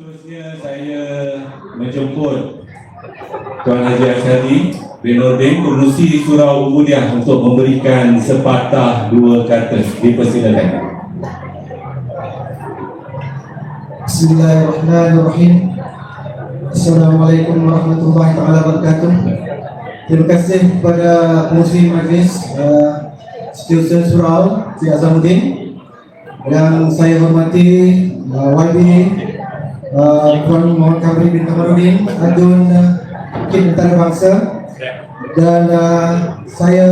Seterusnya saya menjemput Tuan Haji Asyadi bin Nordin, Pengerusi Surau Ubudiah, untuk memberikan sepatah dua kata. Dipersilakan. Bismillahirrahmanirrahim. Assalamualaikum warahmatullahi wabarakatuh. Terima kasih kepada pengurusi majlis Setiausaha Surau Cik Azamuddin, yang saya hormati YB Tuan Muhammad Kamri bin Kamarudin, Adun Mungkin Antarabangsa, dan saya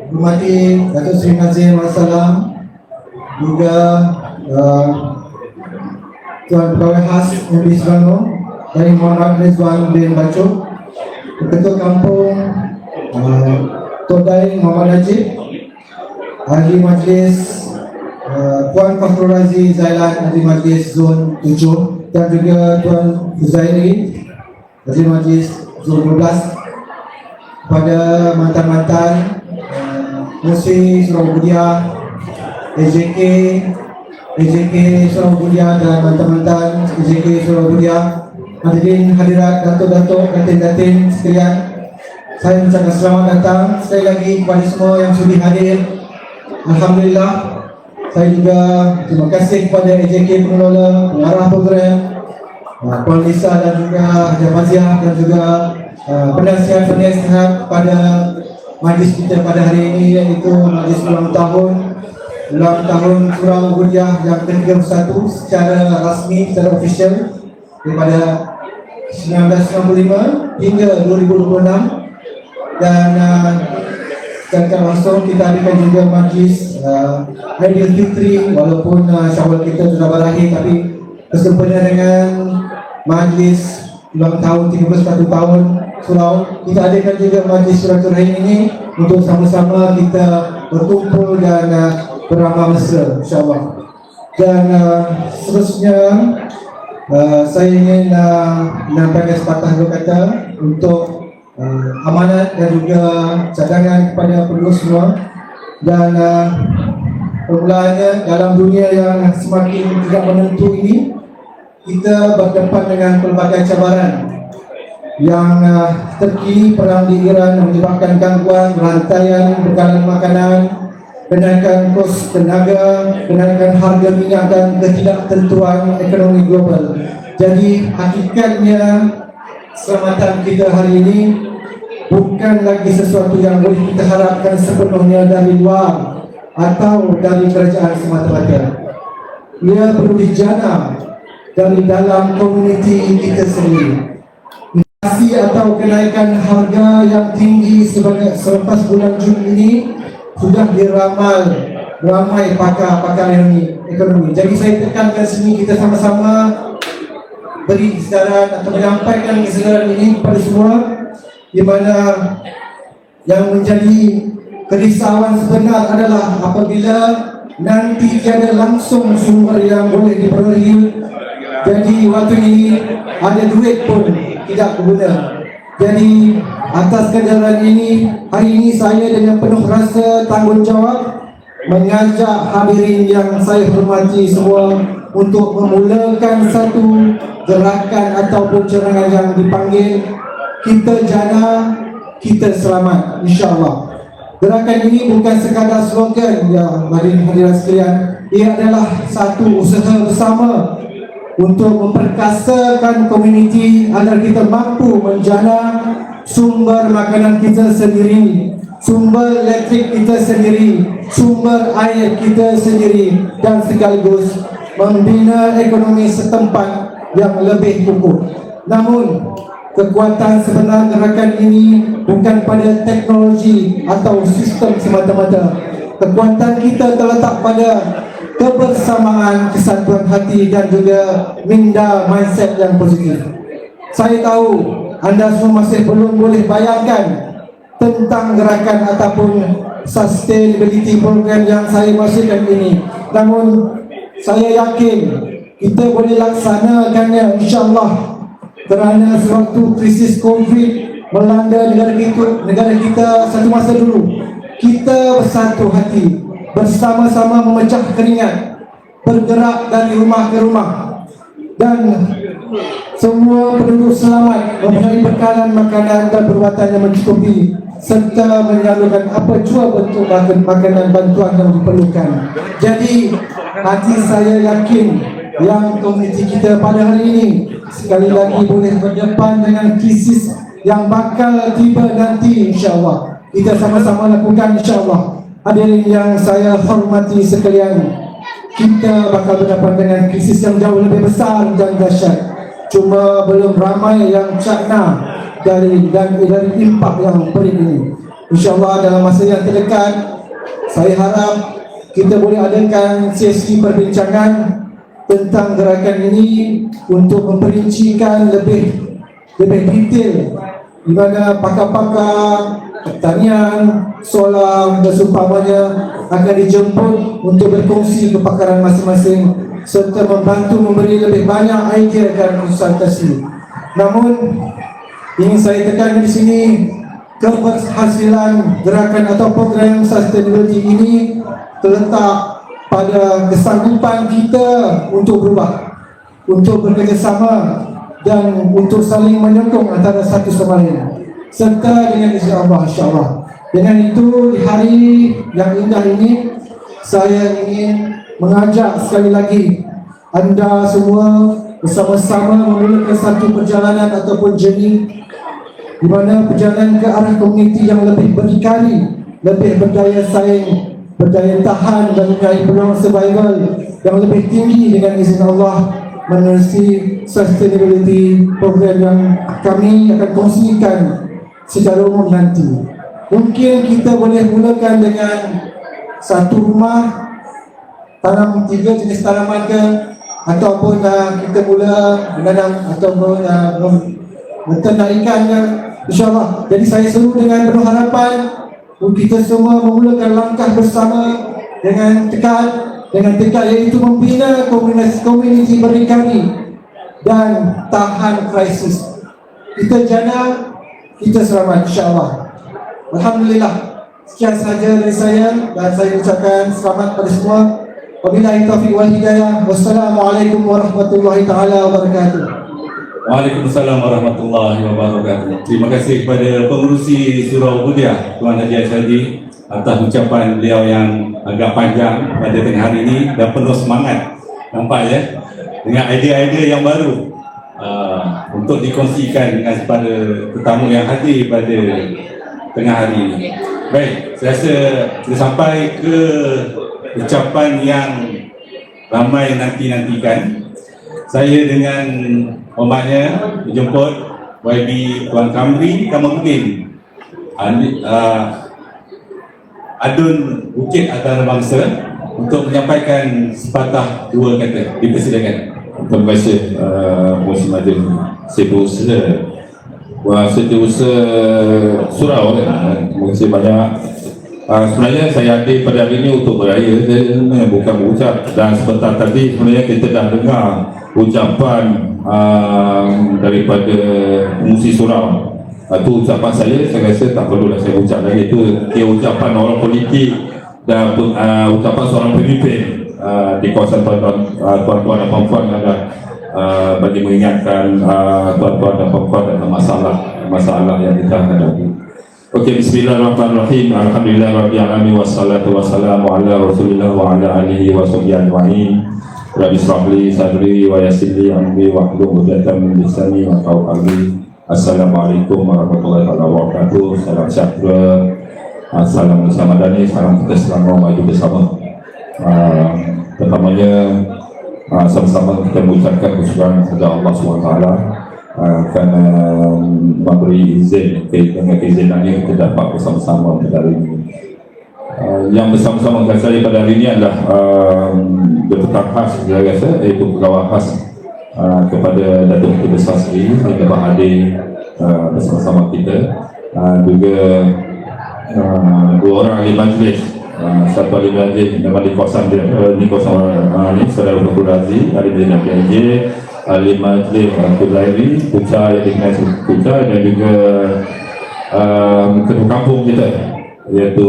hormati Datuk Seri Nazir Masalam, juga Tuan Pegawai Khas MB Selangor dari Muhammad Rizwan bin Bacok, Ketua Kampung Todai Muhammad Najib, Ahli Majlis Puan Fakhrul Razi Zailan, Ahli Majlis Zon 7, dan juga Tuan Huzairi, Ahli Majlis Zon 12, kepada mantan-mantan Musi Surau Ubudiah, EJK Surau Ubudiah, dan mantan-mantan EJK Surau Ubudiah, hadirin hadirat, datuk-datuk, datin-datin sekalian, saya mengucapkan selamat datang sekali lagi kepada semua yang sudi hadir. Alhamdulillah. Saya juga terima kasih kepada EJK pengelola, pengarah program, Puan Lisa dan juga Haji Maziah, dan juga penasihat-penasihat pada majlis kita pada hari ini, iaitu majlis ulang tahun Surau Ubudiah yang ke-31 secara rasmi, secara official, daripada 1995 hingga 2026. Dan secara langsung kita adakan juga majlis Aidilfitri, walaupun Syawal kita sudah berakhir, tapi bersempena dengan majlis ulang tahun 31 tahun Surau, kita adakan juga majlis silaturahim ini untuk sama-sama kita berkumpul dan beramal mesra, insyaAllah. Dan seterusnya saya ingin menyampaikan sepatah dua kata untuk amanat dan juga cadangan kepada penduduk semua. Dan permulaannya, dalam dunia yang semakin tidak menentu ini, kita berdepan dengan pelbagai cabaran yang terkini. Perang di Iran menyebabkan gangguan rantaian bekalan makanan, kenaikan kos tenaga, kenaikan harga minyak, dan ketidaktentuan ekonomi global. Jadi hakikatnya keselamatan kita hari ini bukan lagi sesuatu yang boleh kita harapkan sepenuhnya dari luar atau dari kerajaan semata-mata. Ia perlu dijana dari dalam komuniti kita sendiri. Inflasi atau kenaikan harga yang tinggi selepas bulan Jun ini sudah diramal ramai pakar-pakar ekonomi. Jadi saya tekankan sini, kita sama-sama beri kesedaran atau menyampaikan kesedaran ini kepada semua, di mana yang menjadi kerisauan sebenar adalah apabila nanti tiada langsung sumber yang boleh diperolehi. Jadi waktu ini ada duit pun tidak berguna. Jadi atas kedaran ini, hari ini saya dengan penuh rasa tanggungjawab mengajak hadirin yang saya hormati semua untuk memulakan satu gerakan ataupun ceramah yang dipanggil Kita Jana, Kita Selamat, insyaAllah. Gerakan ini bukan sekadar slogan, ya hadirin sekalian. Ia adalah satu usaha bersama untuk memperkasakan komuniti agar kita mampu menjana sumber makanan kita sendiri, sumber elektrik kita sendiri, sumber air kita sendiri, dan sekaligus membina ekonomi setempat yang lebih kukuh. Namun kekuatan sebenar gerakan ini bukan pada teknologi atau sistem semata-mata. Kekuatan kita terletak pada kebersamaan, kesatuan hati, dan juga minda mindset yang positif. Saya tahu anda semua masih belum boleh bayangkan tentang gerakan ataupun sustainability program yang saya maksudkan ini. Namun saya yakin kita boleh laksanakannya, insyaAllah. Kerana sewaktu krisis COVID melanda negara kita satu masa dulu, kita bersatu hati, bersama-sama memecah keringat, bergerak dari rumah ke rumah, dan semua penduduk selamat mempunyai bekalan makanan dan perubatan yang mencukupi serta menyalurkan apa jua bentuk makanan bantuan yang diperlukan. Jadi hati saya yakin yang komuniti kita pada hari ini sekali lagi boleh berdepan dengan krisis yang bakal tiba nanti, insya-Allah. Kita sama-sama lakukan, insya-Allah. Hadirin yang saya hormati sekalian, kita bakal berdepan dengan krisis yang jauh lebih besar dan dahsyat. Cuma belum ramai yang cakna dari impak yang pelik ini. InsyaAllah dalam masa yang terdekat, saya harap kita boleh adakan sesi perbincangan tentang gerakan ini untuk memperincikan lebih detail di mana pakar-pakar pertanian, solar dan seumpamanya akan dijemput untuk berkongsi kepakaran masing-masing serta membantu memberi lebih banyak idea dan konsultasi. Namun ingin saya tekan di sini, keberhasilan gerakan atau program sustainability ini terletak pada kesanggupan kita untuk berubah, untuk bekerjasama dan untuk saling menyokong antara satu sama lain serta dengan izin Allah, insya-Allah. Dengan itu di hari yang indah ini saya ingin mengajak sekali lagi anda semua bersama-sama memulakan satu perjalanan ataupun journey di mana perjalanan ke arah komuniti yang lebih berdikari, lebih berdaya saing, berdaya tahan dan mempunyai peluang survival yang lebih tinggi dengan izin Allah menerusi sustainability program yang kami akan kongsikan secara umum nanti. Mungkin kita boleh mulakan dengan satu rumah, tanam 3 jenis tanaman ke, ataupun kita mula menanam ataupun menternak ikan ke, insyaAllah. Jadi saya seru dengan penuh harapan kita semua memulakan langkah bersama dengan tekad iaitu membina komuniti berdikari dan tahan krisis. Kita jana, kita selamat, insyaAllah. Alhamdulillah. Sekian sahaja dari saya dan saya ucapkan selamat pada semua. Wabillahi taufiq wal hidayah. Wassalamualaikum warahmatullahi taala wabarakatuh. Waalaikumsalam warahmatullahi wabarakatuh. Terima kasih kepada pengurusi Surau Ubudiah Tuan Haji Ashadi atas ucapan beliau yang agak panjang pada tengah hari ini dan penuh semangat. Nampak ya? Dengan idea-idea yang baru untuk dikongsikan dengan kepada tetamu yang hadir pada tengah hari ini. Baik, saya rasa kita sampai ke ucapan yang ramai nanti-nantikan. Saya dengan hormatnya menjemput YB Tuan Kamri Kamarudin, Adun Bukit Antarabangsa, untuk menyampaikan sepatah dua kata. Dipersilakan. Terima kasih Musim Adil. Saya berusaha surau kan. Terima kasih banyak. Sebenarnya saya hadir pada hari ini untuk beraya, bukan berucap. Dan sebentar tadi sebenarnya kita dah dengar ucapan daripada pengurusi surau. Itu ucapan saya rasa tak perlulah saya ucap lagi. Itu ucapan orang politik dan ucapan seorang pemimpin di kawasan tuan-tuan dan puan-puan ada bagi mengingatkan tuan-tuan dan puan-puan tentang masalah yang kita hadapi. Okey, bismillahirrahmanirrahim. Alhamdulillahirabbil alamin wassalatu wassalamu ala Rasulillah wa ala alihi washabbihi ajma'in. Rabbi shrah li sadri wa yassir li amri wahlul 'uqdatam min lisani yafqahu qawli. Assalamualaikum warahmatullahi wabarakatuh. Salam sejahtera, salam bersama Madani, salam kita selama maju bersama. Pertamanya sama-sama kita mengucapkan kesyukuran kepada Allah SWT kerana memberi izin dengan keizinannya kita dapat bersama-sama pada hari ini. Yang bersama-sama dengan saya pada hari ini adalah bertukar khas, saya rasa, iaitu pegawai khas kepada Datuk Menteri Besar sendiri yang dapat hadir bersama-sama kita, juga dua orang ahli majlis. Satu ahli majlis memang di kawasan ini Saudara Dr. Razi, ahli majlis PNJ, ahli majlis Kudairi, Puca yang dikenal Puca, dan juga ketua kampung kita iaitu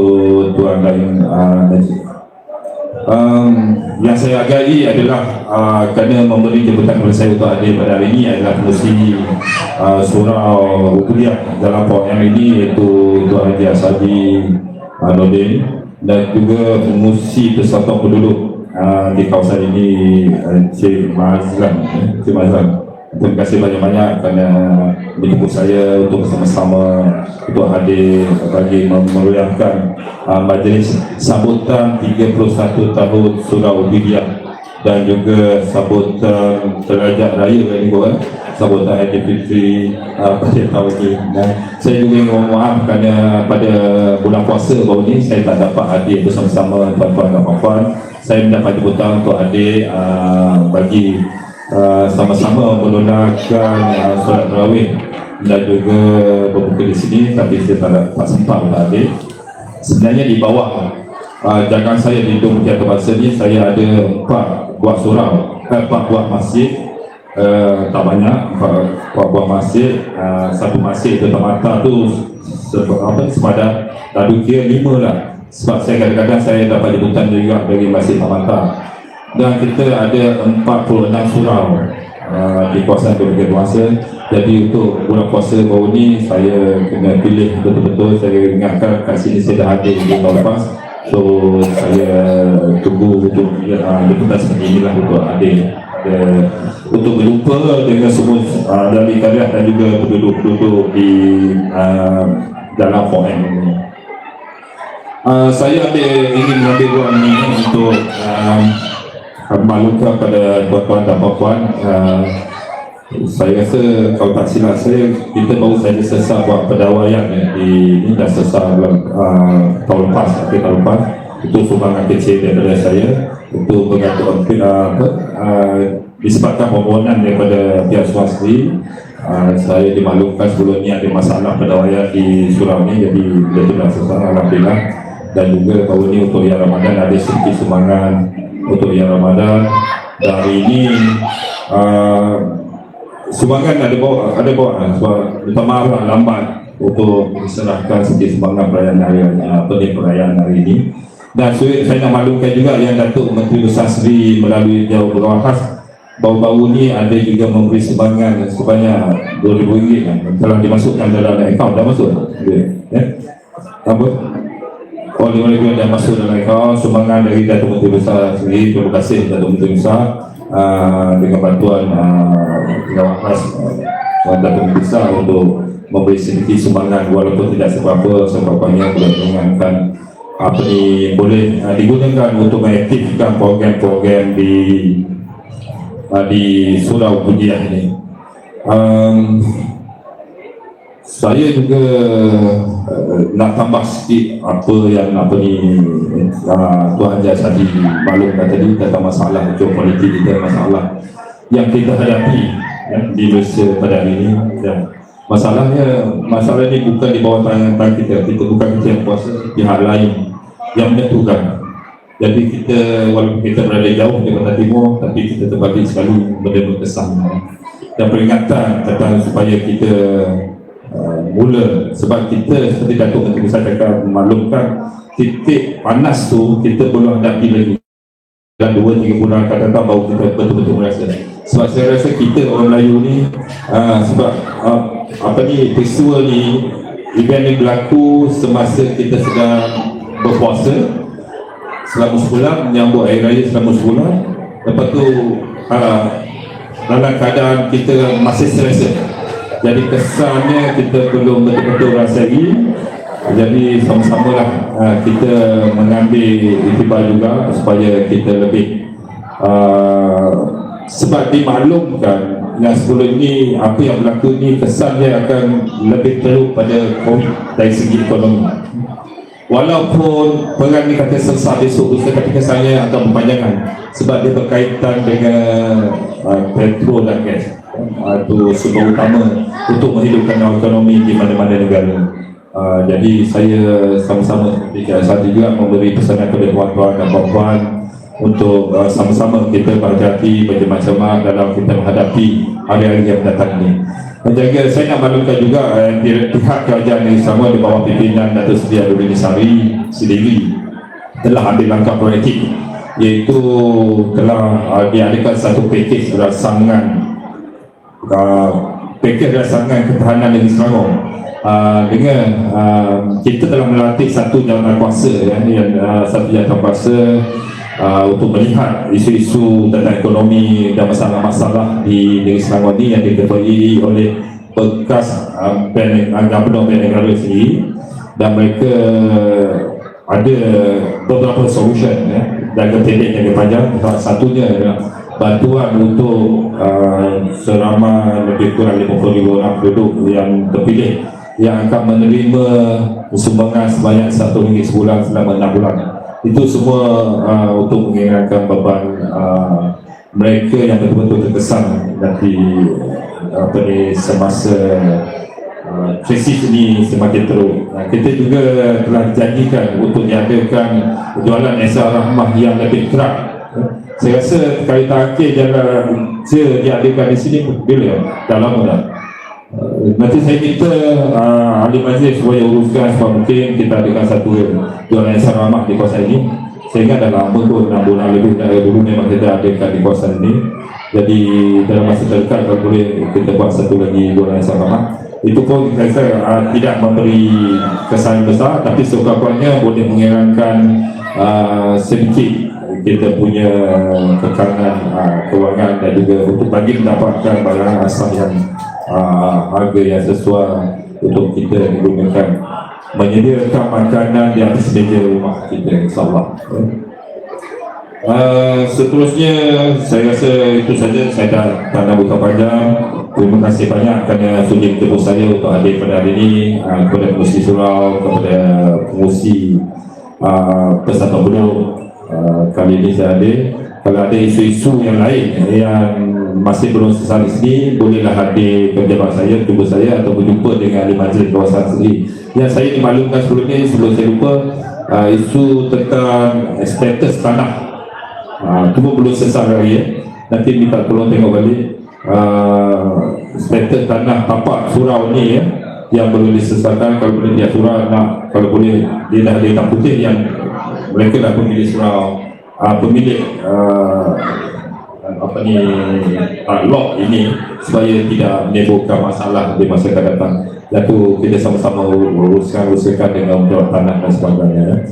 Tuan Daim Najib. Yang saya hargai adalah kerana memberi jemputan kepada saya untuk hadir pada hari ini adalah Pengerusi Surau Ukudiah dalam program ini, iaitu Tuan Haji Asadi Nordin, dan juga Pengerusi Persatuan Penduduk di kawasan ini, Cik Mazlan. Terima kasih banyak-banyak kerana menjemput saya untuk bersama-sama untuk hadir bagi memeriahkan majlis sambutan 31 tahun Surau Ukudiah dan juga sambutan Terajak Raya sambutan Aidilfitri pada tahun ini. Dan saya juga ingin mohon maaf kerana pada bulan puasa baru ini saya tak dapat hadir bersama-sama tuan-tuan dan puan-puan. Saya mendapat jemputan untuk hadir bagi sama-sama menunaikan solat tarawih dan juga berbuka di sini, tapi saya tak sempat untuk hadir. Sebenarnya di bawah jagaan saya di Hidung Mutiara Bangsa ni, saya ada 4 buah surau, 4 buah masjid, tak banyak, 4 buah masjid. Satu masjid itu Tamata tu sepadan, lalu kira 5 lah, sebab saya kadang-kadang saya dapat jemputan juga dari Masjid Tamata. Dan kita ada 46 surau di kawasan Dua Puasa. Jadi untuk bulan puasa baru ni saya kena pilih betul-betul. Saya ingatkan kat sini saya dah hadir di tahun lepas, so saya tunggu untuk jemputan seperti inilah untuk hadir untuk berjumpa dengan semua dari karya dan juga penduduk-penduduk di dalam forum ini. Saya ingin mengambil ruang ini untuk maklumkan pada tuan-tuan dan puan-puan. Saya rasa kalau tak silap saya, kita baru saja selesai buat pendawaian ini dah selesai tahun lepas, akhir tahun lepas. Itu sumbangan kecil daripada saya untuk mengatur disebabkan permohonan daripada pihak swasta. Saya dimaklumkan sebelum ni ada masalah pendawaian di surau ni, jadi betul dah selesai alhamdulillah. Dan juga tahun ni untuk yang Ramadan ada sedikit sumbangan untuk yang Ramadan. Dan hari ini sumbangan ada bawa sebab minta maaf lambat untuk diserahkan sedikit sumbangan perayaan hari ini. Dan saya nak maklumkan juga yang Datuk Menteri Besar Seri melalui Jawab Berwah Khas baru-baru ni ada juga memberi sumbangan sebanyak RM2,000 telah dimasukkan dalam akaun. Dah masuk? Apa? Oh, RM5,000 dah masuk dalam akaun sumbangan dari Datuk Menteri Besar Seri. Terima kasih Datuk Menteri Besar dengan bantuan Berwah Khas Datuk Menteri Besar untuk memberi sedikit sumbangan walaupun tidak seberapa-berapanya boleh mengingatkan apa ni boleh digunakan untuk mengaktifkan program-program di Surau Ukudiah ini. Saya juga nak tambah sikit apa yang Tuan Haji Asadi maklumkan tadi tentang masalah geopolitik kita, masalah yang kita hadapi di Malaysia pada hari ini. Dan masalah ini bukan di bawah tangan kita bukan kita yang kuasa, pihak lain yang menentukan. Jadi kita walaupun kita berada jauh di Kota Timur, tapi kita terbagi sekali benda berkesan dan peringatan tentang supaya kita mula, sebab kita seperti Datuk Menteri Besar cakap memaklumkan titik panas tu kita belum hadapi lagi. Dan 2-3 bulan akan datang baru kita betul-betul merasa. Sebab saya rasa kita orang Melayu ni sebab peristiwa ni, event ni berlaku semasa kita sedang berpuasa selama sebulan, menyambut Hari Raya selama sebulan. Lepas tu dalam keadaan kita masih selesa, jadi kesannya kita belum betul-betul rasai. Jadi sama-samalah kita mengambil iktibar juga supaya kita lebih sebab dimaklumkan yang sebelum ni apa yang berlaku ni kesannya akan lebih teruk pada COVID dari segi ekonomi. Walaupun perang ni kata selesai besok, tapi kesannya akan berpanjangan sebab dia berkaitan dengan petrol dan gas. Itu sumber utama untuk menghidupkan ekonomi di mana-mana negara. Jadi saya sama-sama seperti saya juga memberi pesanan kepada tuan-tuan dan puan-puan untuk sama-sama kita berhati-hati berjemaah-jemaah dalam kita menghadapi hari-hari yang datang ini. Menjaga, saya nak maklumkan juga pihak kerajaan yang sama di bawah pimpinan Datuk Seri Abdul Ghani Sari sendiri telah ambil langkah proaktif iaitu telah diadakan satu pakej rangsangan ketahanan negeri Selangor dengan kita telah melantik satu jawatan kuasa satu jawatan kuasa untuk melihat isu-isu tentang ekonomi dan masalah-masalah di negeri Selangor ini yang diketuai oleh bekas Gubernur Bank Negara sendiri, dan mereka ada beberapa solution jangka pendek, jangka panjang. Salah satunya adalah bantuan untuk seramai lebih kurang 50,000 orang penduduk yang terpilih yang akan menerima sumbangan sebanyak RM1 sebulan selama 6 bulan. Itu semua untuk mengurangkan beban mereka yang betul-betul terkesan nanti semasa krisis ini semakin teruk. Kita juga telah dijanjikan untuk diadakan jualan Esa Rahmah yang lebih kerap. Saya rasa kali terakhir jalan diadakan di sini bila? Dah lama dah. Nanti saya minta ahli majlis supaya uruskan, sebab mungkin kita adakan satu jualan Esa Rahmah di kawasan ini. Sehingga dah lama tu 6 bulan lebih dulu memang kita adakan di kawasan ini. Jadi dalam masa terdekat kalau boleh kita buat satu lagi jualan Esa Rahmah. Itu pun saya tidak memberi kesan besar, tapi sekurang-kurangnya boleh mengurangkan sedikit kita punya tekanan kewangan, dan juga untuk bagi mendapatkan barang asal yang harga yang sesuai untuk kita digunakan, menyediakan makanan di atas meja rumah kita, insyaAllah. Seterusnya saya rasa itu saja, saya tak nak buka panjang. Terima kasih banyak kerana sudi bertemu saya untuk hadir pada hari ini, kepada pengurusi surau, kepada pengurusi Persatuan Buruh. Kali ini saya hadir. Kalau ada isu-isu yang lain yang masih belum selesai di sini, bolehlah hadir ke jabat saya, jumpa saya atau berjumpa dengan ahli majlis kawasan sendiri. Yang saya dimaklumkan sebelum ini, sebelum saya lupa, isu tentang status tanah cuma belum selesai lagi. Nanti minta tolong tengok balik status tanah tapak surau ni yang perlu diselesaikan. Kalau boleh dia surau nak, kalau boleh dia dah ada hitam putih yang mereka dah pemilik surau, pemilik log ini, supaya tidak menimbulkan masalah di masa akan datang. Itu kita sama-sama uruskan dengan menjual tanah dan sebagainya.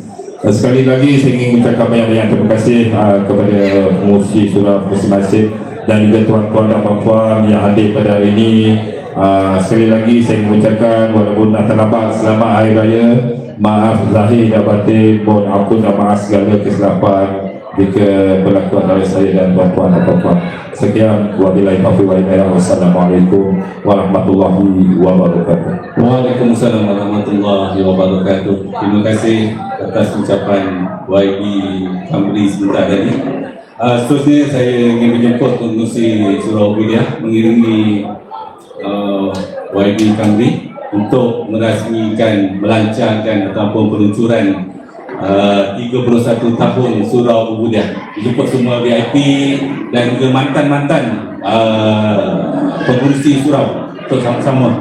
Sekali lagi saya ingin mengucapkan banyak-banyak terima kasih kepada pengurusi surau masing-masing dan juga tuan-tuan dan puan-puan yang hadir pada hari ini. Sekali lagi saya mengucapkan walaupun dah terlambat, selamat Hari Raya. Maaf zahir dan batin, mohon ampun dan maaf segala kesilapan jika berlaku antara saya dan tuan-tuan dan puan-puan. Sekian, wabillahi taufiq wal hidayah. Wassalamualaikum warahmatullahi wabarakatuh. Waalaikumsalam warahmatullahi wabarakatuh. Terima kasih atas ucapan YB Kamri sebentar tadi. Seterusnya saya ingin menjemput pengurusi Surau Budiah mengiringi YB Kamri untuk merasmikan, melancarkan ataupun peluncuran 31 tahun Surau Budiah. Dijemput semua VIP dan juga mantan-mantan pengurusi surau untuk sama-sama.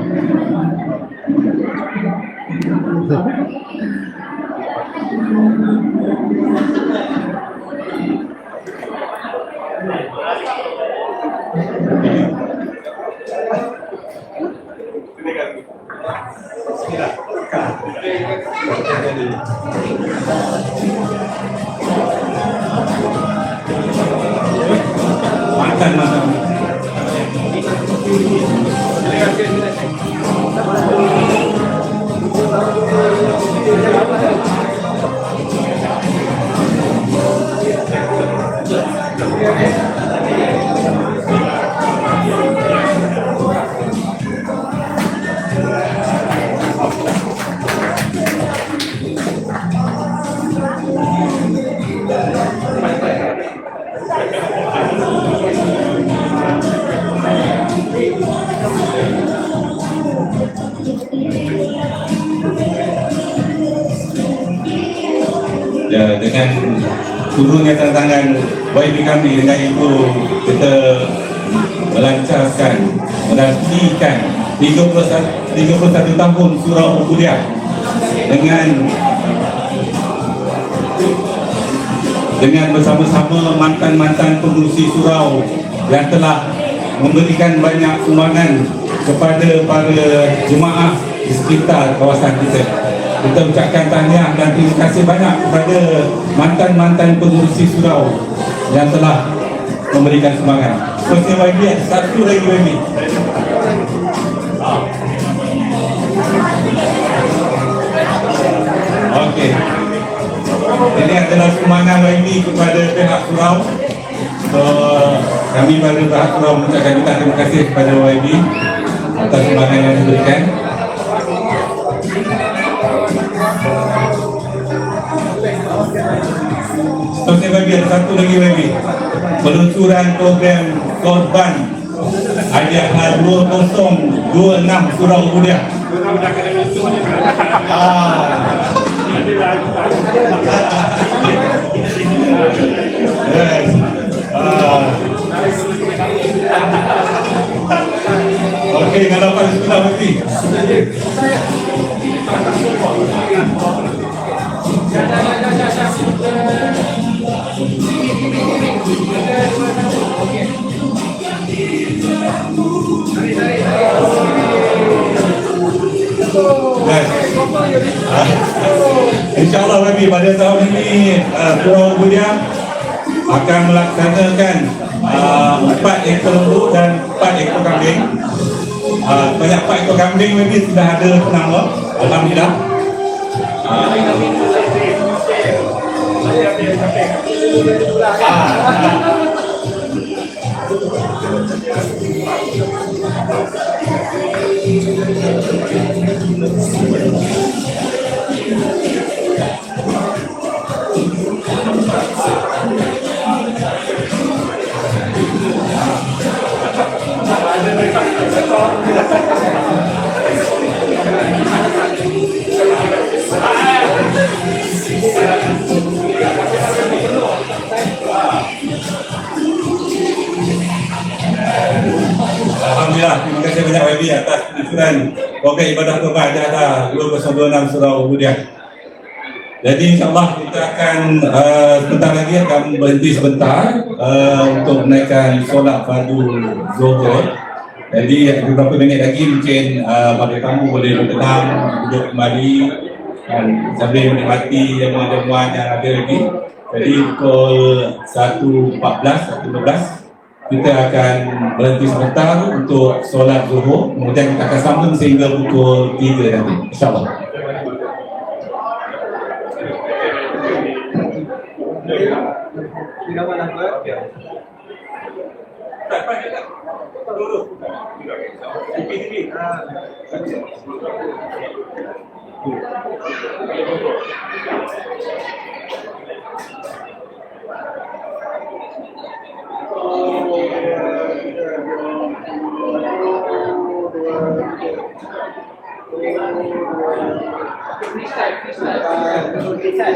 Mantan-mantan. Dengan turunnya tantangan YB kami, dengan itu kita melancarkan, menantikan 31 tahun Surau Budiah dengan dengan bersama-sama mantan-mantan pengurusi surau yang telah memberikan banyak sumbangan kepada para jemaah di sekitar kawasan kita. Kita ucapkan tahniah dan terima kasih banyak kepada mantan-mantan pengurusi surau yang telah memberikan sumbangan. Seterusnya YB, satu lagi YB. Okey. Ini adalah sumbangan YB kepada pihak surau. So, kami pada pihak surau mengucapkan terima kasih kepada YB atas sumbangan yang diberikan. Seterusnya YB, ada satu lagi YB. Peluncuran program korban Hadiah Hal 2026 Surau Budia. Okey, kalau pada sudah berhenti. InsyaAllah lagi pada tahun ini Surau Budia akan melaksanakan 4 ekor lembu dan 4 ekor kambing. Banyak 4 ekor kambing lagi sudah ada penama, alhamdulillah. Alhamdulillah, terima kasih banyak YB atas peluncuran program ibadah Kurban Hadiah 2026 Surau Budia. Jadi insyaAllah kita akan sebentar lagi akan berhenti sebentar untuk menaikkan solat fardu Zuhur. Jadi beberapa minit lagi mungkin pada kamu boleh bertenang, duduk kembali dan sambil menikmati jamuan-jamuan yang ada lagi. Jadi pukul 1.14, 1.15 kita akan berhenti sebentar untuk solat Zuhur. Kemudian kita akan sambung sehingga pukul 3 nanti, insyaAllah. Freestyle.